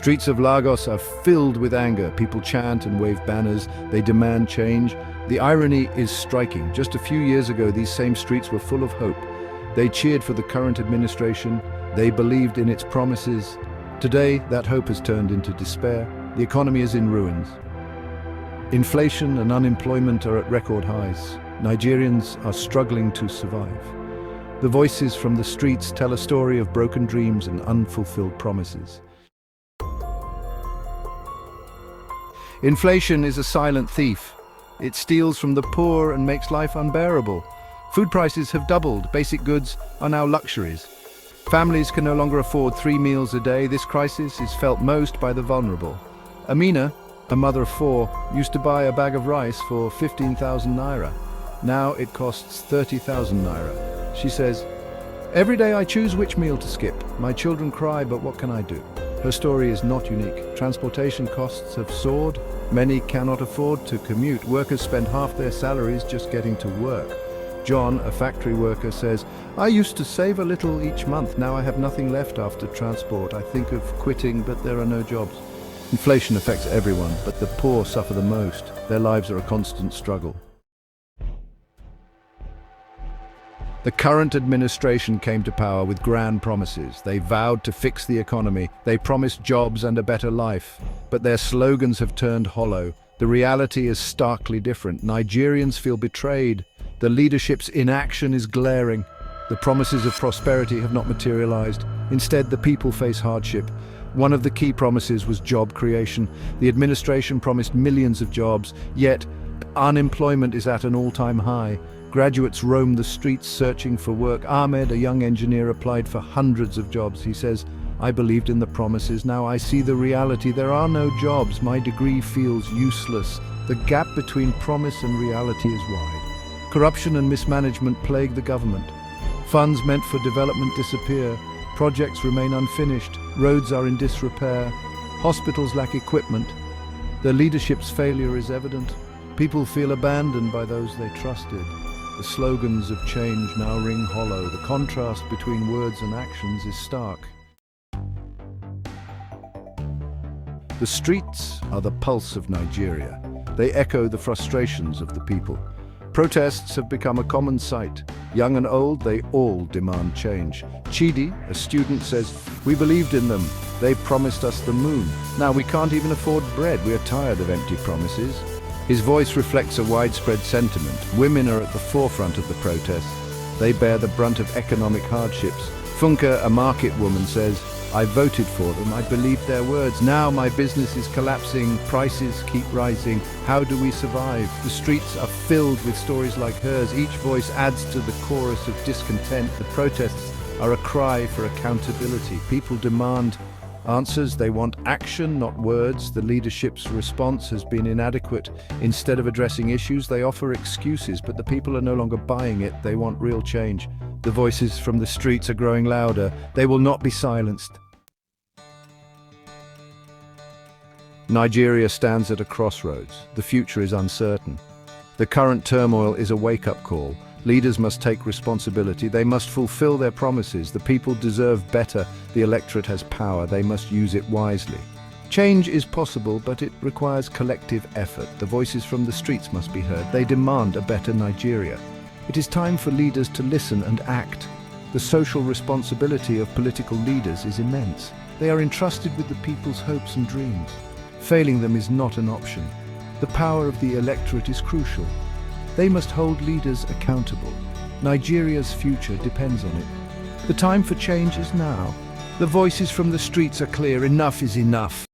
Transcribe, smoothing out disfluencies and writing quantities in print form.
Streets of Lagos are filled with anger. People chant and wave banners. They demand change. The irony is striking. Just a few years ago, these same streets were full of hope. They cheered for the current administration. They believed in its promises. Today, that hope has turned into despair. The economy is in ruins. Inflation and unemployment are at record highs. Nigerians are struggling to survive. The voices from the streets tell a story of broken dreams and unfulfilled promises. Inflation is a silent thief. It steals from the poor and makes life unbearable. Food prices have doubled. Basic goods are now luxuries. Families can no longer afford 3 meals a day. This crisis is felt most by the vulnerable. Amina, a mother of 4, used to buy a bag of rice for 15,000 naira. Now it costs 30,000 naira. She says, "Every day I choose which meal to skip. My children cry, but what can I do?" Her story is not unique. Transportation costs have soared. Many cannot afford to commute. Workers spend half their salaries just getting to work. John, a factory worker, says, "I used to save a little each month. Now I have nothing left after transport. I think of quitting, but there are no jobs." Inflation affects everyone, but the poor suffer the most. Their lives are a constant struggle. The current administration came to power with grand promises. They vowed to fix the economy. They promised jobs and a better life. But their slogans have turned hollow. The reality is starkly different. Nigerians feel betrayed. The leadership's inaction is glaring. The promises of prosperity have not materialized. Instead, the people face hardship. One of the key promises was job creation. The administration promised millions of jobs, yet unemployment is at an all-time high. Graduates roam the streets searching for work. Ahmed, a young engineer, applied for hundreds of jobs. He says, "I believed in the promises. Now I see the reality. There are no jobs. My degree feels useless." The gap between promise and reality is wide. Corruption and mismanagement plague the government. Funds meant for development disappear. Projects remain unfinished. Roads are in disrepair. Hospitals lack equipment. The leadership's failure is evident. People feel abandoned by those they trusted. The slogans of change now ring hollow. The contrast between words and actions is stark. The streets are the pulse of Nigeria. They echo the frustrations of the people. Protests have become a common sight. Young and old, they all demand change. Chidi, a student, says, "We believed in them. They promised us the moon. Now we can't even afford bread. We are tired of empty promises." His voice reflects a widespread sentiment. Women are at the forefront of the protests. They bear the brunt of economic hardships. Funke, a market woman, says, "I voted for them. I believed their words. Now my business is collapsing. Prices keep rising. How do we survive?" The streets are filled with stories like hers. Each voice adds to the chorus of discontent. The protests are a cry for accountability. People demand answers. They want action, not words. The leadership's response has been inadequate. Instead of addressing issues, they offer excuses, but the people are no longer buying it. They want real change. The voices from the streets are growing louder. They will not be silenced. Nigeria stands at a crossroads. The future is uncertain. The current turmoil is a wake-up call. Leaders must take responsibility. They must fulfill their promises. The people deserve better. The electorate has power. They must use it wisely. Change is possible, but it requires collective effort. The voices from the streets must be heard. They demand a better Nigeria. It is time for leaders to listen and act. The social responsibility of political leaders is immense. They are entrusted with the people's hopes and dreams. Failing them is not an option. The power of the electorate is crucial. They must hold leaders accountable. Nigeria's future depends on it. The time for change is now. The voices from the streets are clear. Enough is enough.